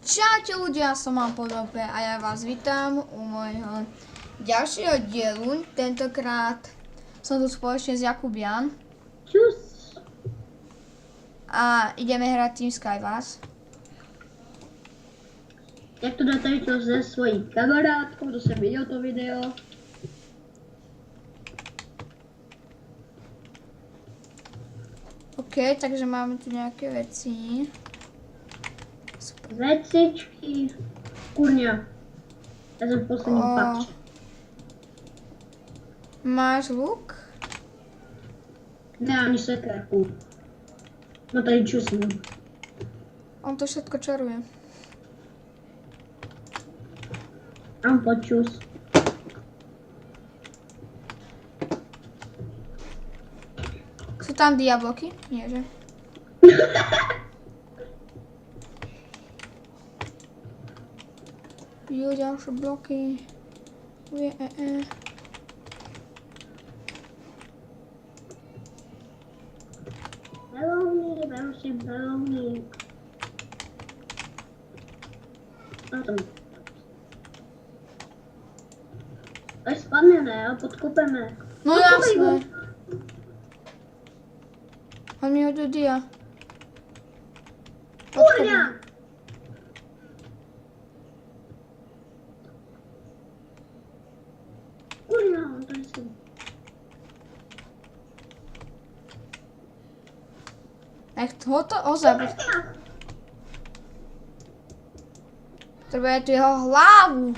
Čaute ľudia, som mám Podope a ja vás vítam u môjho ďalšieho dielu. Tentokrát som tu spoločne s Jakubian. Čus. A ideme hrať Team Skywars. Jak to dáte to se svojí kamarádkou, to jsem viděl to video. OK, takže máme tu nejaké veci. Vecičky. Kurňa. Já jsem v posledním patře. Máš luk? Ne, ani sekerku. No tady čusnu. On to všetko čaruje. Mám počus. Sú tam diabloky? Nie, že? Jo, ďalšie bloky. Belouník, prosím, belouník. No to. Až spadneme, jo, podkopeme. No jasné. On mi hodil dia. Kurňa! Kurňa, on to je. Nech ho to ozabí. Potrebuje tu jeho hlavu.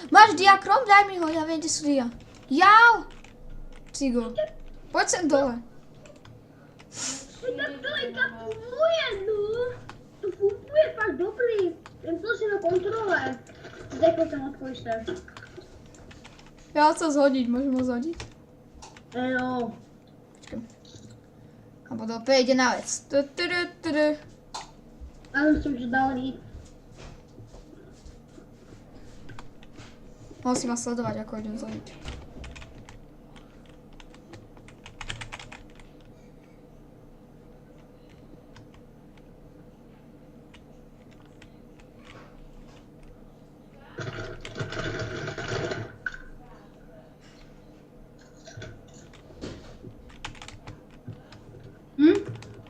Máš diakrom? Daj mi ho, ja viem, kde sú dia. Jau! Cigo. Poď sem dole. Tak to je funguje, no. To funguje fakt dobrý. Jen to si na kontrole. Zdechol ten odpojíš se. Ja ho chcem zhodiť, môžem ho zhodiť? Jo. Počkaj. A potom opäť ide na vec. Já myslím, že dál jít. Mohol si ma sledovať, ako idem zhodiť.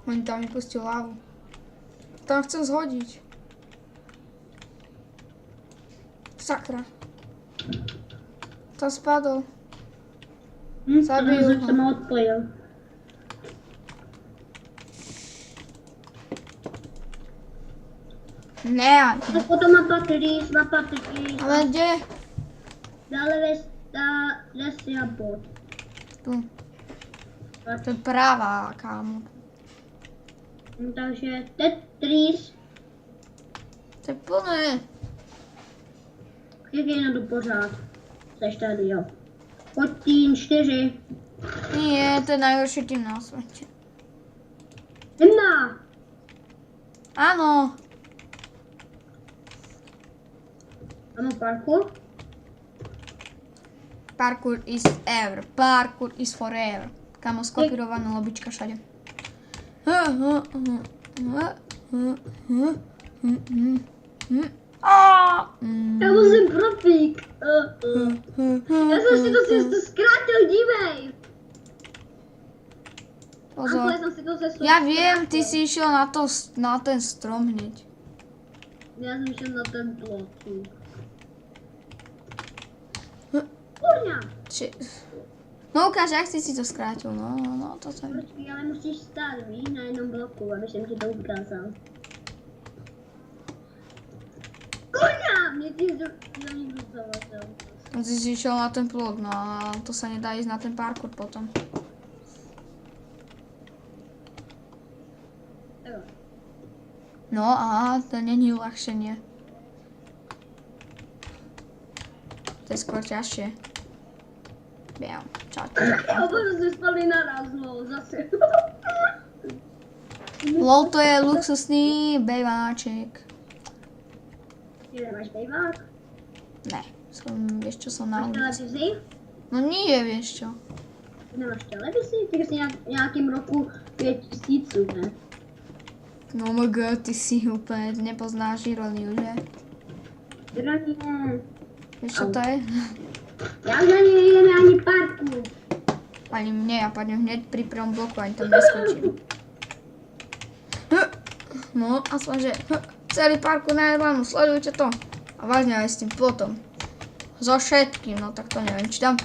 Oni tam mi pustil hlavu. Tam chcem zhodiť. Sakra. Tam spadol. Zabijú ho. Jsem ho odpojil. Ne, Tak potom má patrýs. ale kde? Dále les jabot. Tu. To je pravá, kámo. No, takže Tetris. To je plné. Jak je jdu pořád? Seš tady, jo. Pojď tým 4. Nie, to je najhorší tým na svete. Nemá. Áno. Ano, parkour. Parkour is ever. Parkour is forever. Kamo, skopírovaná lobička všade. Já musím profík. Já jsem si to zkrátil, dívej. Pozor. Já jsem si to zkrátil. Ja viem, ty si išiel na ten strom hneď. Já jsem šel na ten blok. Kurňa. No ukáž, jak si to skrátil, no, to sa... Počkej, ale musíš stát, víš, na jednom bloku, aby jsem ti to ukázal. Kurňa! Mě ty někdo zavatel. Ty si išiel na ten plot, no a to sa nedá ísť na ten parkour potom. Jo. No a to není ľahšenie. To je skôr ťažšie. Bam, čau. Oba jsme spali naraz, no, zase. LOL to je luxusný bejváček. Ty nemáš bejvák? Ne, vieš čo, som na Máš ulici. televizi? No nie, vieš čo. Nemáš televizi? Ty jsi nějakým roku 5000, ne? No my god, ty si úplne nepoznáš ironiu, že? Ironie. Vieš čo to je? Ja už ani nejdeme ani parku. Ani mne, ja padnem hneď pri prvom bloku, ani tam neskončím. No, aspoň, že celý parku najedvanú, sledujte to. A vážne aj s tým plotom. So všetkým, no tak to neviem, či tam...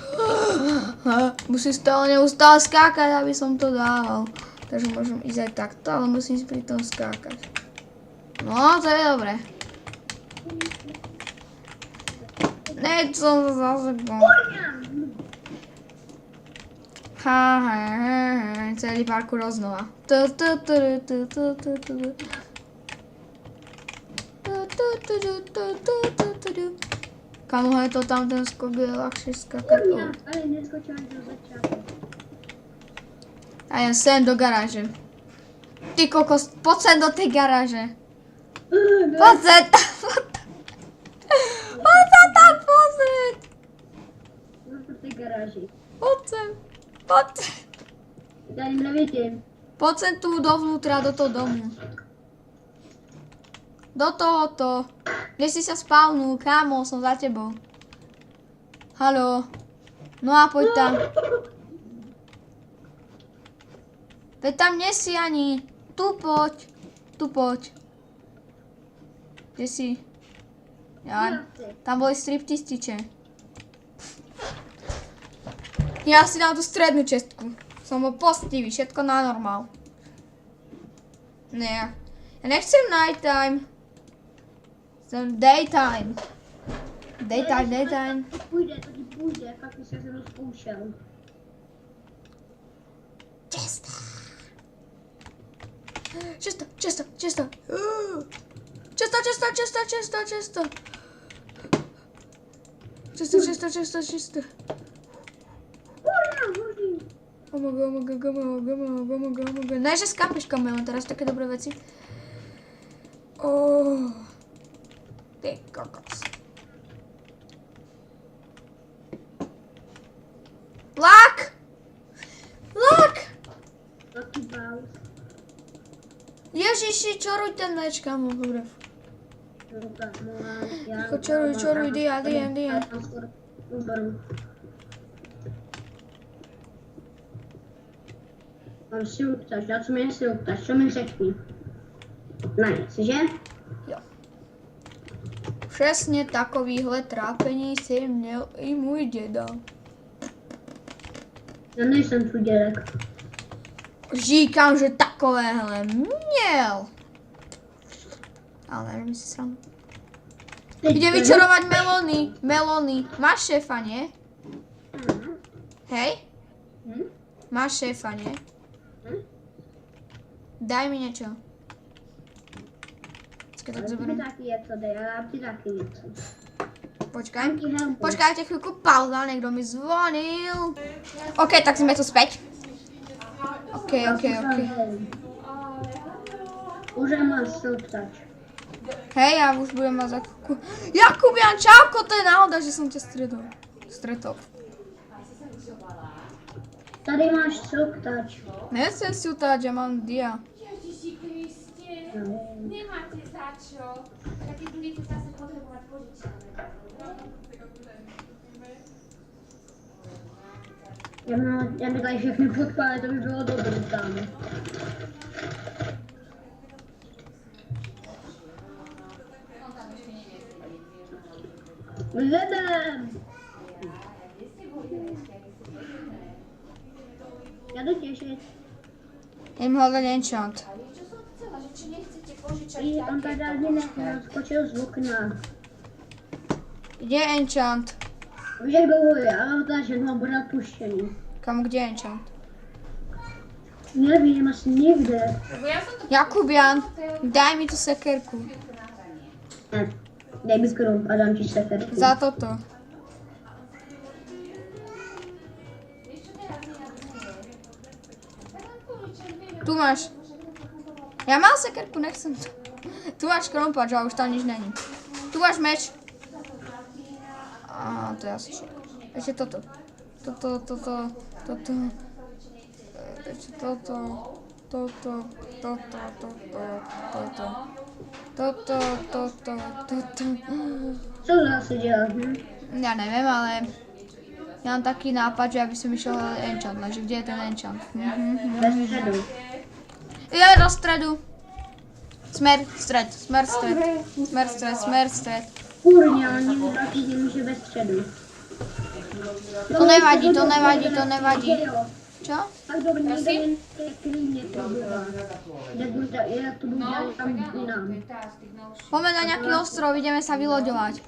Musím stále neustále skákať, aby som to dával. Takže môžem ísť aj takto, ale musím si pri tom skákať. No, to je dobré. Nechcem sa zase celý parkour znova. Kamu je to tam ten skok, je ľahšie skákať. Ale neskočila do začiatku. A ja sem do garáže. Ty kokos, poď sem do tej garáže. Poď sem tam. Poď sa tam pozrieť. Do tej garáži. Poď sem. Poď sem. Ja im nevidím. Poď sem tu dovnútra, do toho domu. Do tohoto. Kde si sa spavnul, kámo, som za tebou. Haló. No a poď tam. Veď tam nie si ani. Tu poď. Tu poď. Kde si? Ja, tam boli striptističe. Ja si dám tú strednú čestku. Som bol postivý, všetko na normál. Ne, ja nechcem night time. Chcem daytime. Daytime. Půjde, to ti půjde, fakt jsem se rozpoušel. Često. Često. Omoga. Ne, že skápeš, kamelo, teraz také dobré veci. Ty kokos. Lak! Taky baus. Ježiši, čoruj ten meč, kamo, dobre. Ako čoruj, dia. Mám si uktáš, já co mi si uktáš, co mi řekni. Nice, že? Jo. Přesně takovýhle trápení si měl i můj děda. Já nejsem tvůj dědek. Říkám, že takovéhle měl. Ale nevím si sám. Ide vyčarovať melóny. Máš šéfa, nie? Hej? Máš šéfa, nie? Daj mi niečo. Počkaj, tak zoberiem. Taky něco dej, ale já ti taky něco. Počkajte chvíľku, pauza, niekto mi zvonil. OK, tak sme tu späť. OK. Už máš si uktáš. Hej, ja už budem mať za chvíľku. Jakubian, čauko, to je náhoda, že som ťa stretol. Tady máš struktač. Nechcem si utáť, ja mám dia. Ježiši Kriste, nemáte za čo. Tak keď budete zase potrebovať požičané. Já mi tady všechny podpále, to by bylo dobré tam. Vedem! Já jdu těšit. Idem hľadať enchant. Čo som chcela, že či nechcete požičať On tady ani skočil z okna. Kde je enchant? Víš, jak dlouho je, ale takže mám bude napuštěný. Kam, kde je enchant? Nevím, asi nikde. Jakubian, daj mi tú sekerku. Ne, dej mi skoro a dám ti sekerku. Za toto. Tu máš. Ja mám sekerku, nechcem to. Tu máš krompač a už tam nič není. Tu máš meč. Á, to je asi všetko. Ešte toto. Toto. Ešte toto. Co zase dělat, Já nevím, ale já mám taky nápad, že já bych si myšel hledat enchant, takže kde je ten enchant? Ve středu. Je do středu. Smer, střed. Kurně, ale někdo taky nemůže ve středu. To nevadí. Čo? Tak dobrý, někdo jen klidně to byla. Jak to budu dělat tam jinam. Poďme na nejaký ostrov, ideme sa vyloďovať.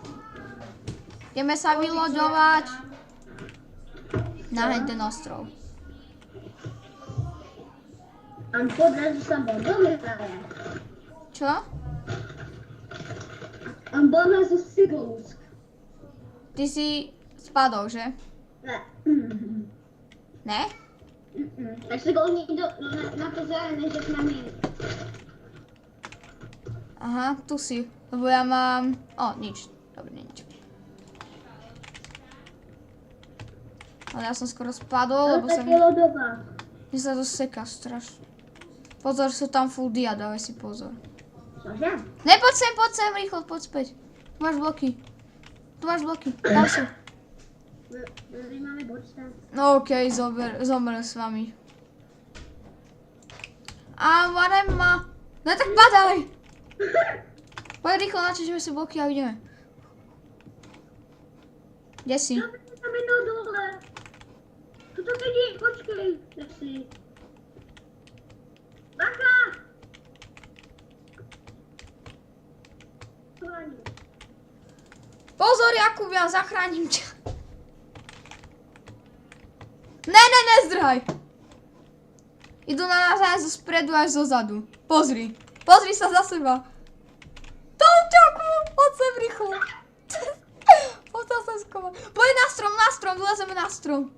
Na ten ostrov. A podrazí sa bol, dobre práve. Čo? A bol na zo Sigolsk. Ty si spadol, že? Ne. Ne? Tak se go někdo na to zelené, že jsme my. Aha, tu si. Lebo ja mám... O, nič. Dobre, nič. Ale ja som skoro spadol, lebo To sa je lodová. mi sa to seká strašne. Pozor, sú tam full dia, dávaj si pozor. Cože? Ne, poď sem, rýchlo, poď späť. Tu máš bloky. Tam sú. My máme bočta. No okej, zomrel s vami. A varema. No tak padaj! Poď rýchlo, načížeme si bloky a ideme. Kde si? Tam jednou dole. Tuto vidí, počkej. Si. Bacha! Pozor, Jakub, ja zachránim ťa. Ne, nezdrhaj. Idú na nás aj zo spredu, aj zo zadu. Pozri sa za seba. Ťaku, poď sem rýchlo. Poď sa sem skovať. Poď na strom, vylezeme na strom.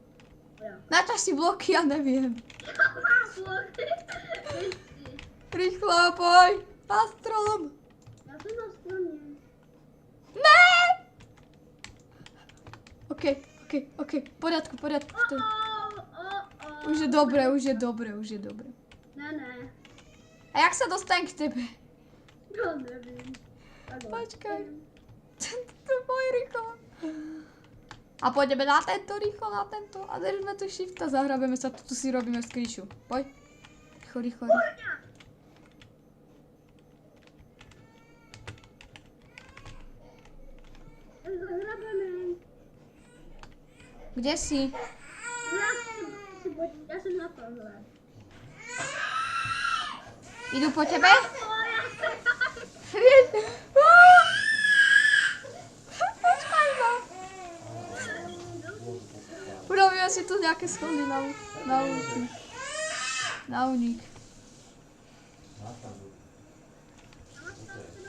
Naťaž si bloky, ja neviem. Rýchlo, poď. Na strom. Ja som na strome. Ne! OK, v poriadku. Už je dobre. Ne. A jak sa dostanem k tebe? No, nevím. Počkaj. Poď rýchlo. A pôjdeme na tento, rýchlo na tento. A držíme tu shift a zahrabeme sa, tu si robíme skríšu. Poď. Rýchlo. Zahrabeme. Kde si? Ja som na tohle. Idú po tebe? Počkaj ma. Urobíme si tu nejaké schody na unik.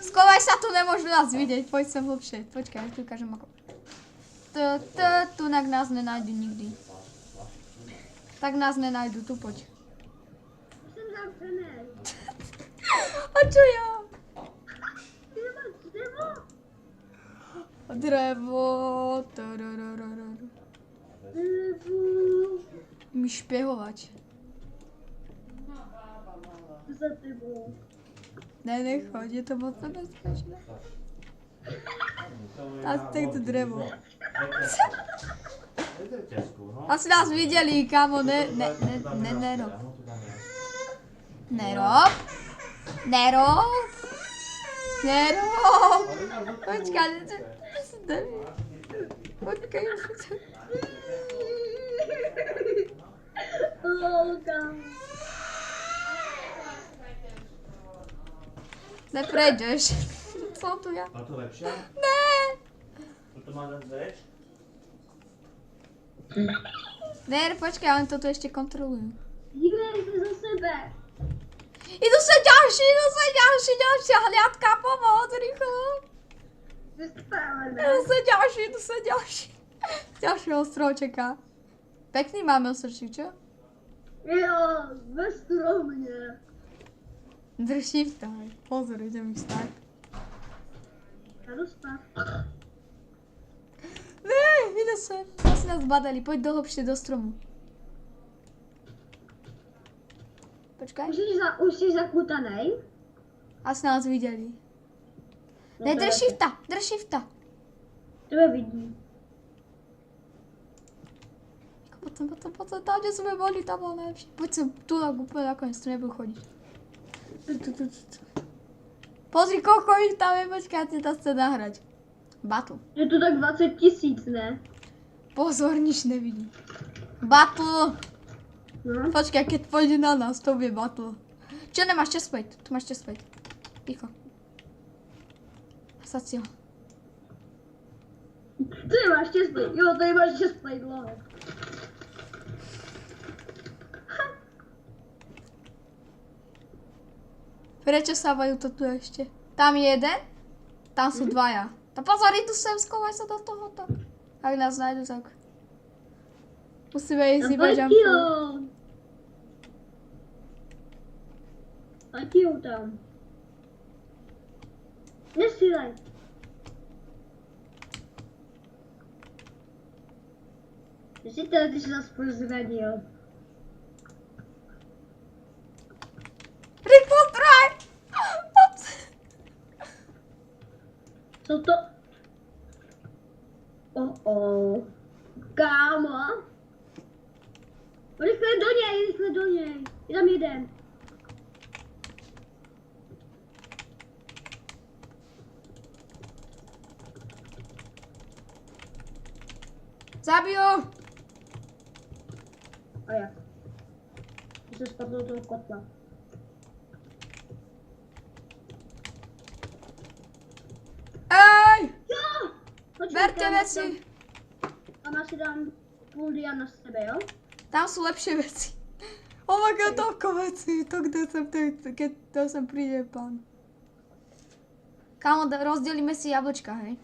Skovaj sa, tu nemôžu nás vidieť, poď sem hlbšie. Počkaj, tu ukážem ako. Tunak nás nenajdu nikdy. Tak nás nenajdu, tu poď. Som zavřený. A čo ja? Ty máš dřevo? Drevo. Mi špehovať. Za tebou. Nechoď, je to moc nebezpečné. A tak to drevo. Asi nás videli, kamo, nerob. Počkaj, Neprejdeš. Som tu ja. A to lepšie? Ne. Toto má dať zreč? Ne, počkaj, oni to tu ešte kontrolujú. Díkejte za sebe. Idú sa ďalšia hliadka, pomoc, rýchlo. Vystávané. Idú sa ďalší. Ďalší ostrov čeká. Pekný máme ostrčík, čo? Jo, ve stromě. Drž shifta, pozor, idem ich stať. Já jdu spát. Ne, ide sem. Asi nás badali, poď do hlbšie do stromu. Počkaj. Už jsi zakutanej? Asi nás viděli. No Ne, to je drž shifta. Tebe vidí. Potom, tam, kde jsme byli, tam bylo nejlepší. Pojď sem, tu tak úplně nakonec, tu nebudu chodit. Tu. Pozri, koľko ich tam je, počkaj, ty to chce nahrať. Battle. Je tu tak 20 000, ne? Pozor, nič nevidí. Battle. No. Počkaj, keď pôjde na nás, to bude battle. Čo nemáš chestplate? Tu máš chestplate. Ticho. Sad si ho. Tu nemáš chestplate. Jo, tady máš chestplate, lol. Prečo sávajú to tu ešte? Tam je jeden, tam sú dvaja. To pozor, tu sem, skovaj sa do tohoto. Ak nás nájdu, tak... Musíme ísť iba jumpu. Aký tam? Nesílej. Ty si zase prozradil. Rýchlo, traj! Co to? Kámo. Rychle do něj. Je tam jeden. Zabiju! A jak? Že se spadl do toho kotla. Ej! Jo! Berte veci! Tam asi dám půl dia na sebe, jo? Tam sú lepšie veci. Oh my god, toľko veci. To, keď to sem príde pán. Kámo, rozdelíme si jablčka, hej?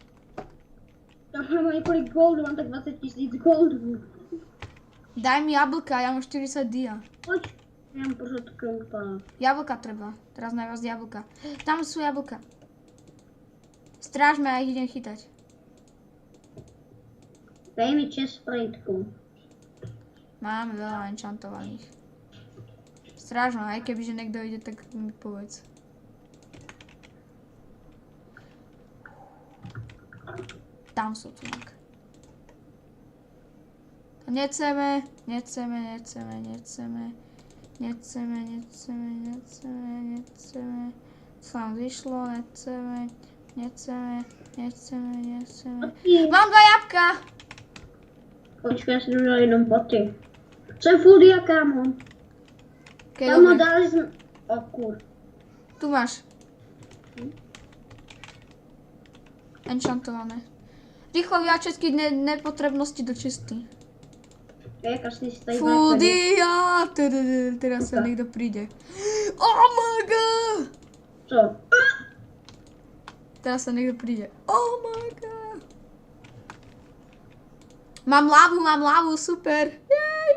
Tam mám několik goldů, mám tak 20 000 goldů. Daj mi jablka, ja mám 40 dia. Pojď. Já mám pořád krumpa. Jablka treba. Teraz najviac jablka. Tam sú jablka. Strážme, ja ich idem chytať. Dej mi chestplateku. Máme veľa enchantovaných. Strážme, aj kebyže niekto ide, tak mi povedz. Tam sú tu nejak. To nechceme. Co nám vyšlo, nechceme. Mám 2 jabka! Počkej, já si jdu dát jenom boty. Jsem full dia, kámo. Okay, Kámo, dobre. dali jsme... O kur. Tu máš. Enchantované. Rýchlo vyjať všetky nepotrebnosti do čisty. Jak asi si tady Full dia! Teraz sa niekto príde. Oh my god! Co? Teraz sa niekto príde. Oh my god! Mám lávu, super! Jej!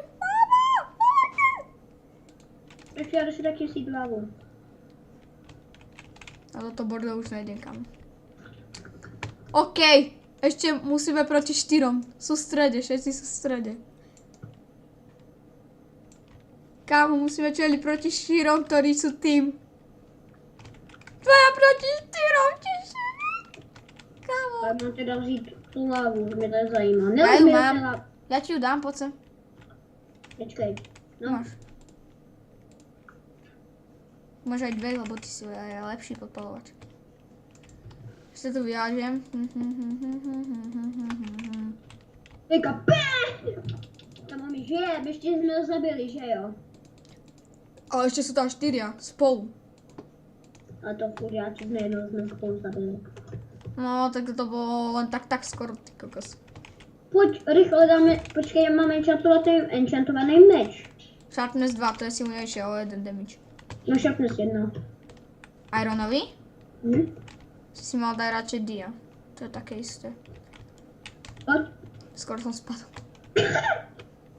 Proč já došel taky si hlavu? A toto bordo už nejdem kam. OK, ešte musíme proti 4. Sú v strede, všetci sú v strede. Kámo, musíme čeliť proti 4, ktorí sú tým. 2 proti 4, čiže. Kámo. Já mám teda vzít tu hlavu, mě to zajímá. Ja ju Neumím mám. teda... Ja ti ju dám, poď sem. Počkej. No. Máš. Máš aj 2, lebo ty si lepší podpalovač. Ešte to vyjážem. Teďka tam mami žije, ještě jsme ho zabili, že jo? Ale ešte sú tam 4 spolu. A to furiáči jsme jednou jsme spolu zabili. No, tak to bolo len tak skoro, ty kokos. Pojď, rychle dáme, počkej, já mám enchantovaný meč. Sharpness 2, to je silnejšie o 1 damage. No sharpness 1. Ironový? Hm? Si mal dať radšej dia. To je také isté. Pojď. Skoro som spadol.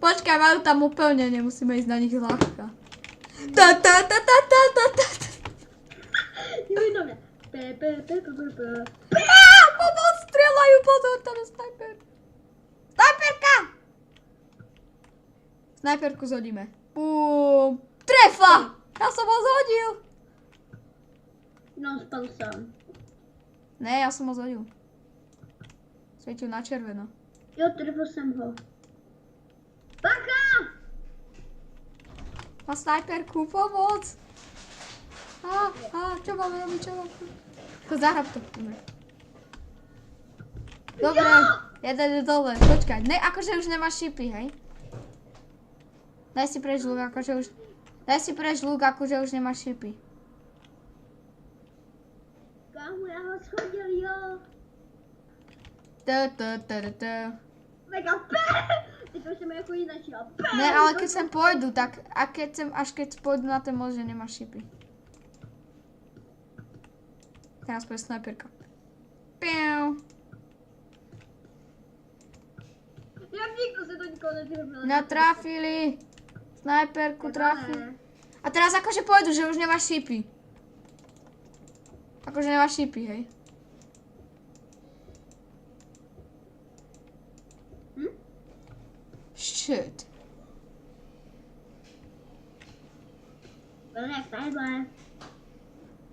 Počkaj, majú tam úplne, nemusíme ísť na nich ľahka. Jo, do mě. Pomoc, strieľajú, pozor, tam je snajper. Snajperka! Snajperku zhodíme. Bum. Trefa! som ho zhodil. No, spadl sám. Ne, já jsem ho zhodil. Světil na červeno. Jo, trefil jsem ho. Bacha! Má snajperku, pomoc. Čo máme robiť, čo mám? Zahrab to. Dobre, jeden je dole, počkaj. Ne, akože už nemáš šipy, hej? Daj si preč luk, akože už nemáš šipy. Kámo, já ho schodil, jo. Mega Teď už jsem jako jinak šel. Ne, ale keď sem pôjdu, tak a až keď pôjdu na ten most, že nemáš šipy. Teraz pôjde snajperka. Piu. Jak nikdo se to nikoho netrefil. Natrafili. Snajperku trafili. A teraz akože pôjdu, že už nemáš šipy. Akože nemáš šipy, hej. Shit. Byl jak tadyhle.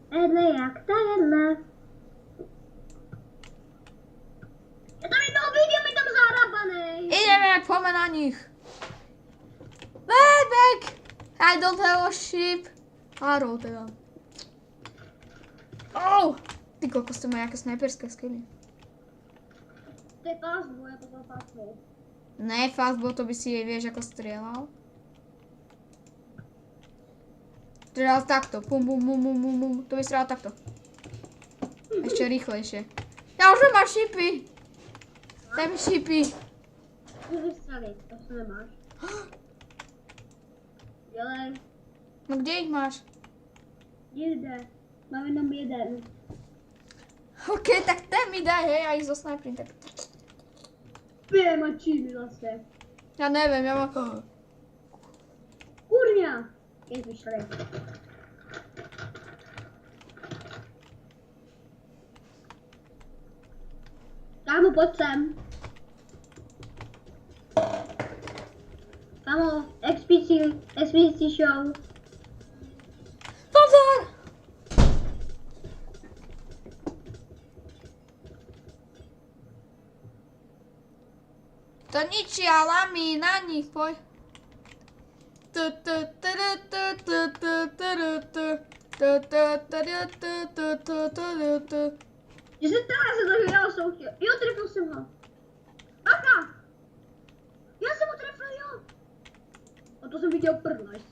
Tadyhle jak tadyhle. Já tam jednoho vidím, mi tam zahrabanej. Ideme, poďme na nich. Back! I don't have a ship. Arrow teda. Oh! Ty kokos, to má jaké snajperské skily. To je fastball, já to byl fastball. Ne, fastball, to by si vieš ako strieľal. Strieľal takto, pum bum bum bum bum bum, to by strieľal takto. Ešte rýchlejšie. Ja už nemám šipy. Daj mi šipy. Můžu vystřelit, to se nemáš. Dělej, No kde ich máš? jde. Mám jenom jeden. OK, tak ten mi daj, hej, a ich zo snajprim, tak. Pěma čími zase. Ja neviem, ja mám... Kurňa! Keď vyšli. Kámo, pojď sem. Kámo, XPC show. Pozor! To ničia lamy, na nich, poď. Že se teda se zahrál soutěž. Jo, trefil jsem ho. Bacha! Já jsem ho trefil, jo. A to jsem viděl první.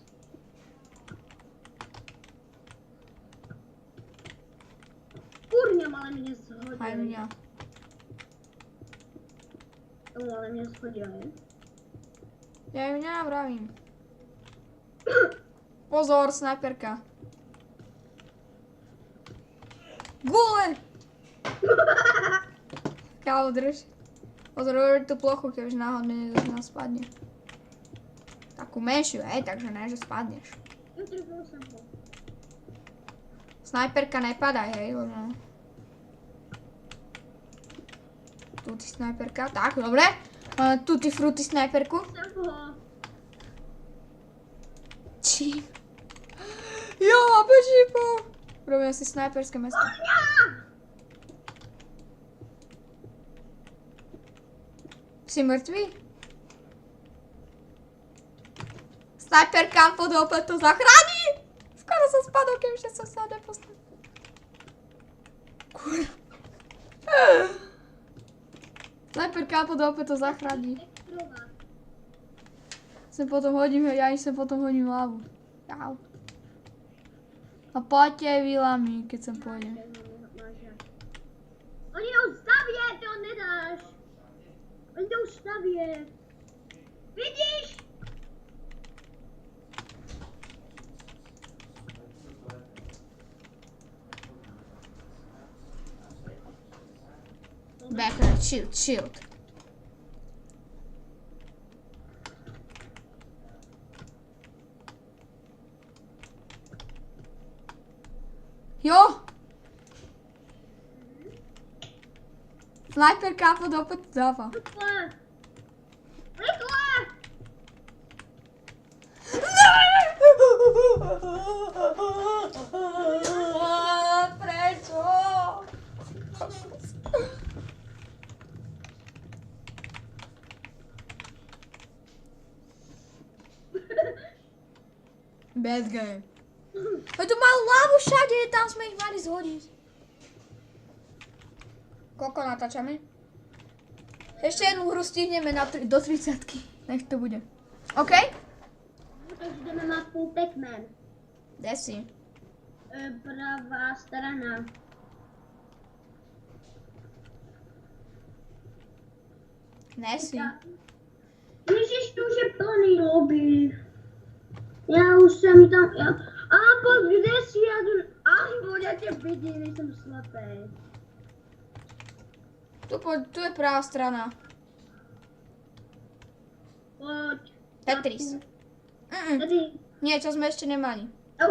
Kurňa, ale mě shodili. Aj mňa. Ale mě shodili. Ja im nevravím. Pozor, snajperka. Gule! Kámo, drž. Pozor, urobiť tú plochu, keď už náhodne niekto z nás spadne. Takú menšiu, hej, takže ne, že spadneš. Jo, trefil jsem ho. Snajperka nepadaj, hej, lebo... Tuti snajperka, tak, dobre. Tuti fruty snajperku. Jsem ho. Čím? Jo, bežípo! Robíme si snajperské mesto. Si mŕtvý? Snajperka pod opět to zachrání! Skoro som spadol, kebyže som sa nepostavil. Kurva. Snajperka pod opět to zachrání. Extrova. Sem potom hodím, ja im sem potom hodím hlavu. Jau. A poďte vilami, keď sem pôjdem. Oni jdou stavět, ty ho nedáš. Oni jdou stavět. Vidíš? Backer, shield, shield. Jo! Snajperka pod opět dává. Rychle! Rychle! Prečo? Bad game. A tu mal lávu všade, tam sme ich mali zhodiť. Koľko natáčame? Ešte jednu hru stihneme do 30-ky. Nech to bude. OK? Takže jdeme mapu Pac-Man. Kde si? Pravá strana. Nesi. Ježiš, to už je plný lobby. Já už jsem tam, a kde si já jdu, já tě vidím, jsem slepý. Tu je pravá strana. Pojď. Tetris. Tady, Nie, čo sme ešte nemali. já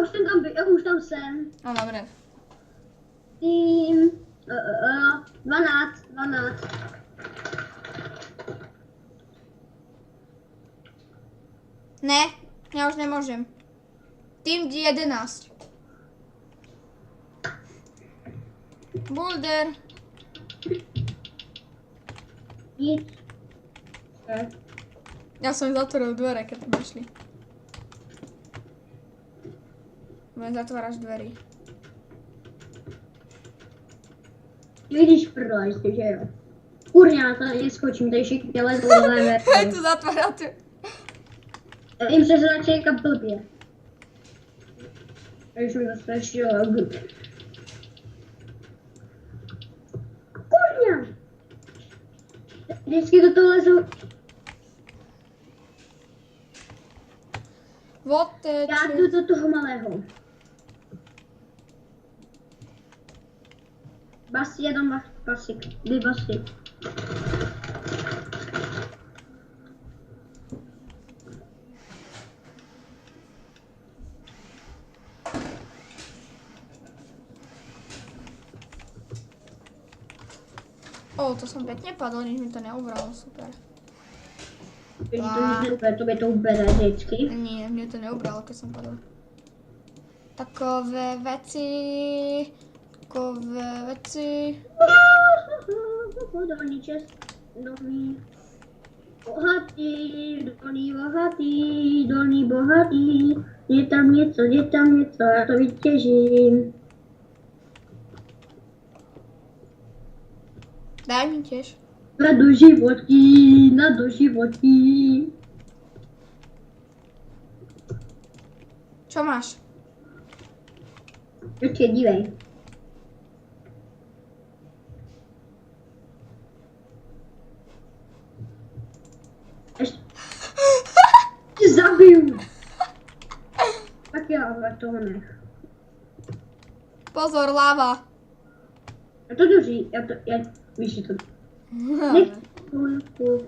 už tam jsem. No dobre. Tým, 12. Ne, ja už nemôžem. Tým 11. Boulder. Nic. Ja som zatvoril dvere, keď tam išli. Budem zatváraš dverí. Vidíš prostě, že jo. Kurňa, na to neskočím, tady všichni lezou do levé. Hej, tu zatváráte. Jim se zračí jak blbě. Když mi to strašilo. Kurňa! Vždycky do toho lezou. Já jdu do toho malého. Basi, jeden basik, dvě basy. To som pekne padol, nič mi to neubralo, super. Když to nic neubere, to by to ubere vždycky. Nie, mne to neubralo, keď som padol. Takové veci. Dolní čest, dolní bohatý, je tam něco, já to vytěžím. Daj mi tiež. Na doživotí. Čo máš? Počkej, dívej. Ještě. Tě zabiju. Tak já toho nech. Pozor, láva. Já to doří, já víš, že to... Nech chvilku.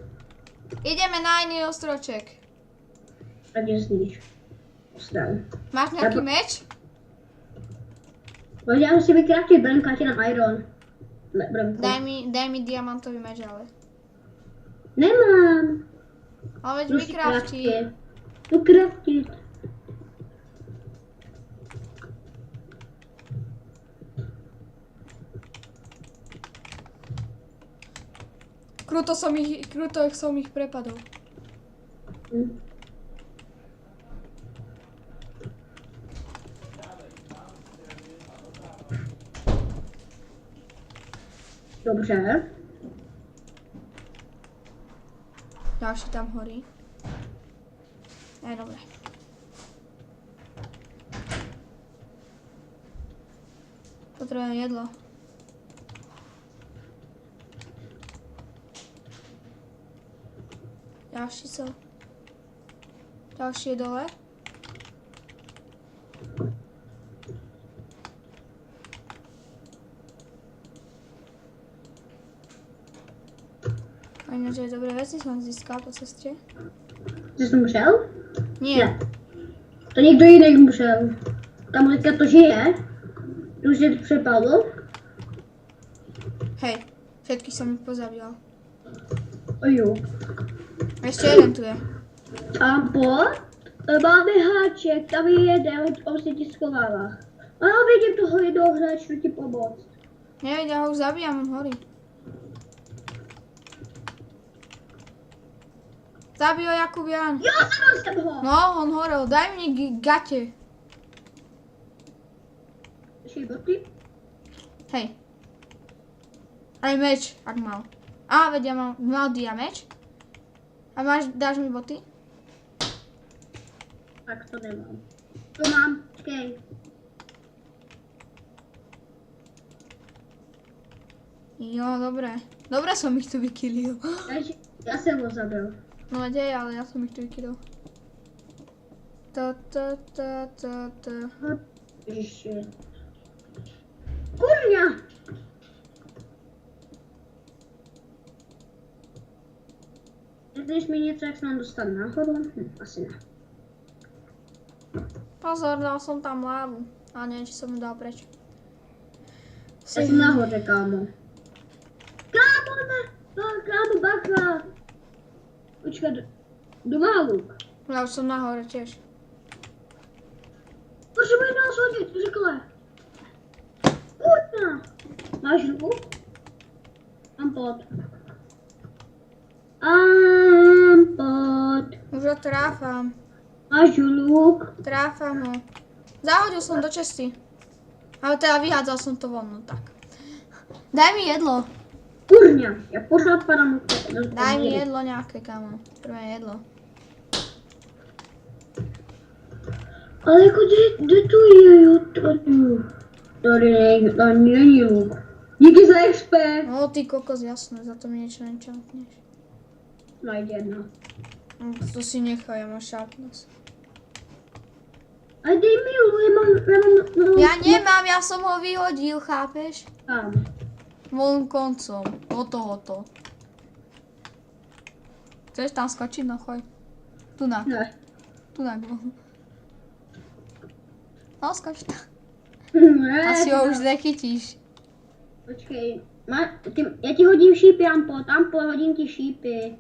Ideme na iný ostroček. A tě zníš. Postav. Máš nejaký meč? Pojď, já musím vykraftit brnka, tě na iron. Brnko. Daj mi diamantový meč, ale. Nemám. Ale veď Musí vykrafti. Tu kraftit. Kruto som ich prepadol. Dobře. Ďalší tam horí. Dobre. Potrebujem jedlo. Ďalší je dole. A ináč aj dobré veci som získal po ceste. Ty jsi umřel? Nie. Ne. To někdo jiný umřel. Tam teďka to žije. To už je to přepadlo. Hej, všetky som ich pozabíjal. Ojo. Ešte jeden tu je. A po? Máme háček, tam je jeden, on se ti schovává. A vidím toho jednoho hráče ti pomoct. Neveď, ja ho už zabíjam, on horí. Zabij ho, Jakubian. Jo, zabil jsem ho! No, on horel, daj mi gate. Ještě boty? Hej. Aj meč, ak mal. Á, veď ja mal dia meč. A dáš mi boty? Tak to nemám. To mám, počkej. Jo, dobre. Dobre som ich tu vykillil. Takže já jsem ho zabil. No dej, ale ja som ich tu vykillil. Ta. Ježiši. Kurňa! Když mi něco, jak se mám dostat nahoru? Asi ne. Pozor, dal som tam lávu. A neviem, či som ju dal preč. Já jsem nahoře, kámo. Kámo, ne! Kámo, bacha! Počkej, kdo má luk? Ja už som nahore tiež. Potřebuji nás hodit, řekle. Kurňa! Máš luk? Mám pot. Už ho tráfam. Máš luk? Tráfam ho. Zahodil som do česty. Ale teda vyhádzal som to von, no tak. Daj mi jedlo. Kurňa, já pořád padám. Daj mi jedlo nejaké, kámo. Prvé jedlo. Ale jako kde to je, jo, tady není luk. Díky za XP. No ty kokos, jasné, za to mi niečo nečantneš. Najď jedna. To si nechaj, ja mám sharpness. A dej mi luk, no, Ja nemám, ja som ho vyhodil, chápeš? Tam. Von koncom, od tohoto. Chceš tam skočiť? No choď. Tunak, Ne. tunak. No skoč tam. Ne, Asi ho už nechytíš. Počkej, já ti hodím šípy, Ampo, hodím ti šípy.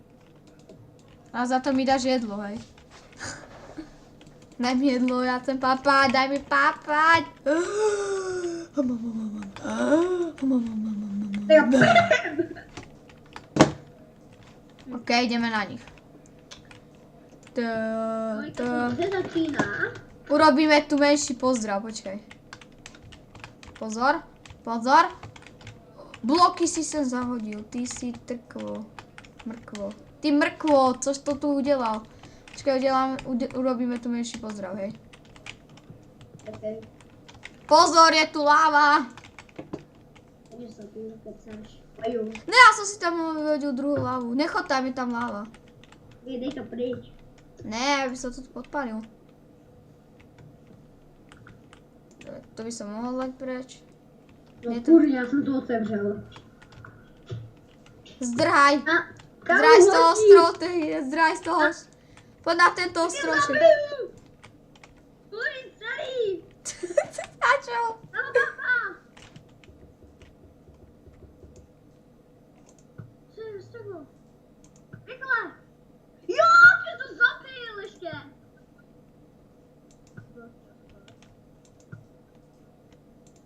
A za to mi dáš jedlo, hej. Daj mi jedlo, ja chcem papať, daj mi papať. OK, ideme na nich. Kde začíná? Urobíme tu menší pozdrav, počkaj. Pozor, pozor. Bloky si sem zahodil, ty si trkvo. Mrkvo. Ty mrkvo, což to tu udělal? Počkaj, urobíme tu menší pozdrav, hej. Okay. Pozor, je tu láva. Ne, ja som si tam vyhodil druhú lávu. Nechod tam, je tam láva. Dej to pryč. Ne, by som to tu podpalil. To by som mohol dať preč. No kurňa, já jsem to otevřel. Zdrhaj. Kam Zdrhaj z toho hodíš? strohu, zdrhaj z toho. Poď na tento strošek. Kurý celý. A čo? Tam papa. Co je z toho? Rychle. Jo, ty to zapil ještě.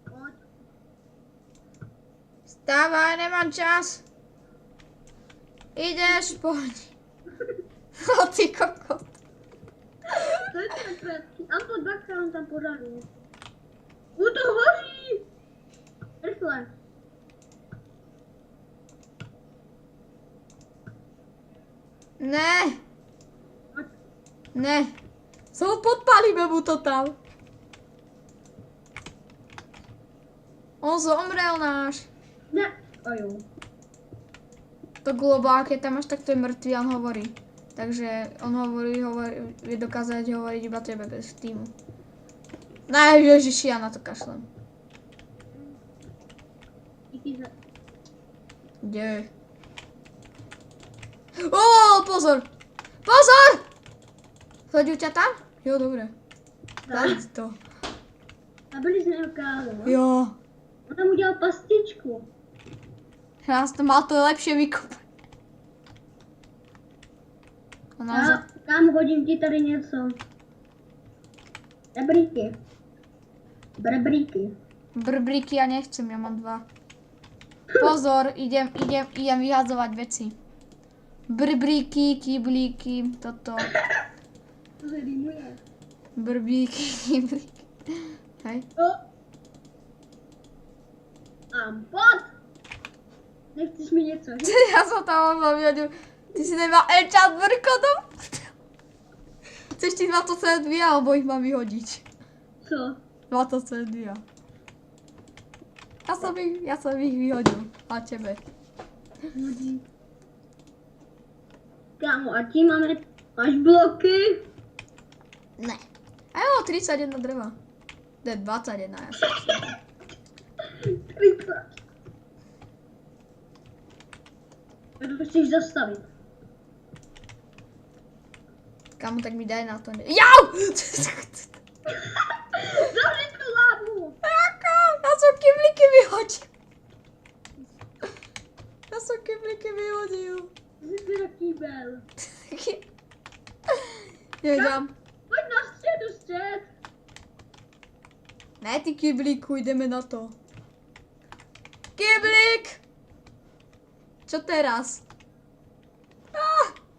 Pojď. Stávaj, nemám čas. Ideš, poď. No ty kokot. To je takhle. Tam po dvakrát on tam pořádně. To hoří. Rychle. Ne. Ne. Podpalíme mu to tam. On zomrel náš. Ne. A jo. To globál, keď tam až tak to je mŕtvý, on hovorí. Takže on vie dokázať hovoriť iba tebe bez týmu. Ne, ježiši, ja na to kašlem. Díky za... Kde? Ó, pozor! Pozor! Hodil ťa tam? Jo, dobre. Dali to. Zabili jsme ho kávu. Jo. On tam udělal pastičku. Ja som to mal to lepšie vykopať. Kam hodím ti tady něco. Brebríky. Brebríky. Brbríky ja nechcem, ja mám 2. Pozor, idem vyhadzovať veci. Brbríky, kyblíky, toto. To se rýmuje. Brbíky, kyblíky. Hej. Ampot! Nechceš mi něco říct? Ja som tam vyhodil. Ty si nemal enchant vrkodom? Chceš ty 202 alebo ich mám vyhodiť? Co? 202. Ja som ich vyhodil. A tebe. Hodí. Kámo, a tím máme až bloky. Ne. A ja mám 31 dreva. To je 21, ja som. To chceš zastavit. Kamu, tak mi daj na to. Jau! Zavři tu lávu! Ako? Ja som kyblíky vyhodil. Ja som kyblíky vyhodil. Jsi na kýbel. Nejdám. Pojď na střed. Ne, ty kyblíku, ideme na to. Kyblík! Čo teraz?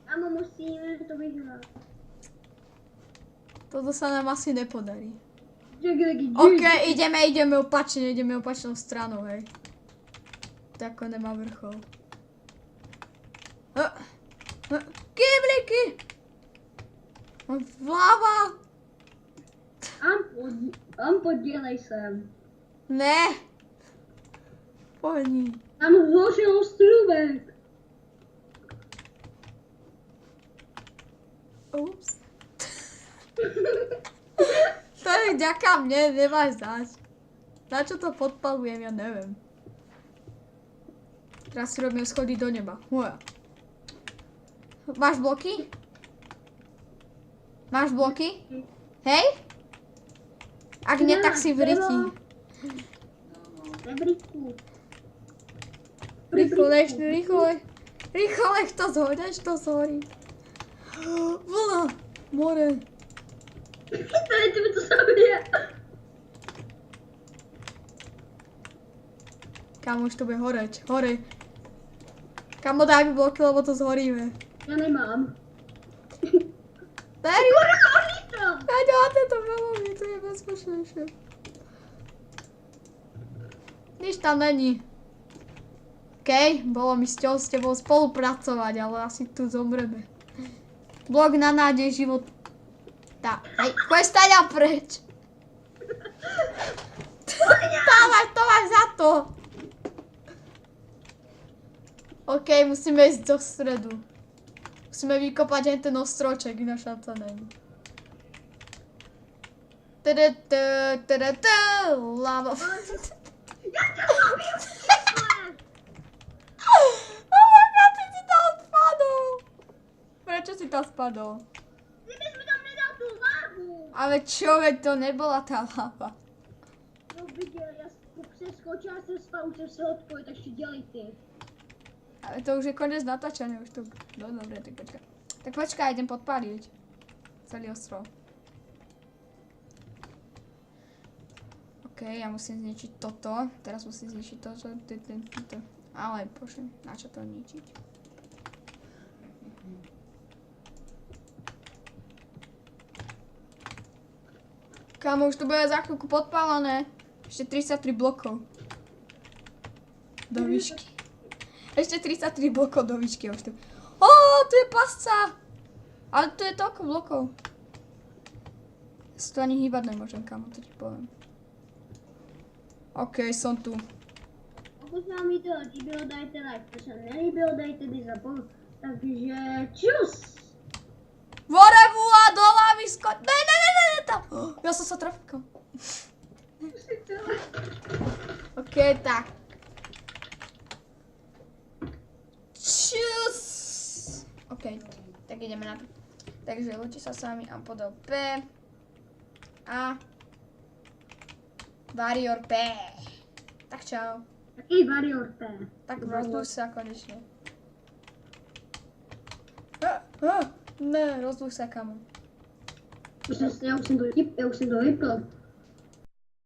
Kámo, musíme to vyhrát. Toto sa nám asi nepodarí. Čekaj, OK, ideme opačne, ideme opačnou stranou, hej. Tak ako nemá vrchol. Kyblíky! Vláva! Ampo, dělej sem. Ne! Pohodní. Tam hořel strůvek. Ups. To je vďaka mne, nemáš zač. Na čo to podpalujem, ja neviem. Teraz si robím schody do neba. Moja. Máš bloky? Máš bloky? Hej? Ak nie, tak si v ryti. Rebríku. Rýchlo, nech to zhorí, než to zhorí. Vlna, more. Tady ty to zabije. Kámo, už to bude horeť, hory. Kámo, daj mi bloky, lebo to zhoríme. Já nemám. Daj, Hoří to. nedáte to veľmi, to je bezpečnejšie. Nič tam není. OK, bolo mi s tebou spolupracovať, ale asi tu zomreme. Blok na nádej život. Tá, hej, choď staňa preč. To máš za to. OK, musíme ísť do stredu. Musíme vykopať aj ten ostroček, iná šanca není. Lava. Já to zabiju. Oh my god, ty si tam spadol. Prečo si tam spadol? Ty bys mi tam nedal tu lávu. Ale čo, veď to nebola tá lava. No viděl, já přeskočila jsem spal, už jsem se odpojil, tak si dělej ty. Ale to už je konec natáčania, už to... No dobre, tak počkaj. Tak počkaj, idem podpáliť. Celý ostrov. OK, ja musím zničiť toto. Teraz musím zničiť toto. Ale bože, na čo to ničiť? Kámo, už to bude za chvíľku podpálené. Ešte 33 blokov. Do výšky. Ešte 33 blokov do výšky. Už tu. Ó, tu je pasca. Ale tu je toľko blokov. Ja sa tu ani hýbať nemôžem, kámo, to ti poviem. OK, som tu. Pokud se vám video líbilo, dajte like, pokud se nelíbilo, dajte dislike. Takže čus! Vorevu a do lávy skoč. Ne, tam. Ja som sa trafil. OK, tak. Čus. OK, tak ideme na to. Takže lúči sa s vami Ampodel P. A Warrior P. Tak čau. Taký Warrior P. Tak rozdúš sa konečne. Ne, rozdúš sa, kamo. Já už jsem to vypl.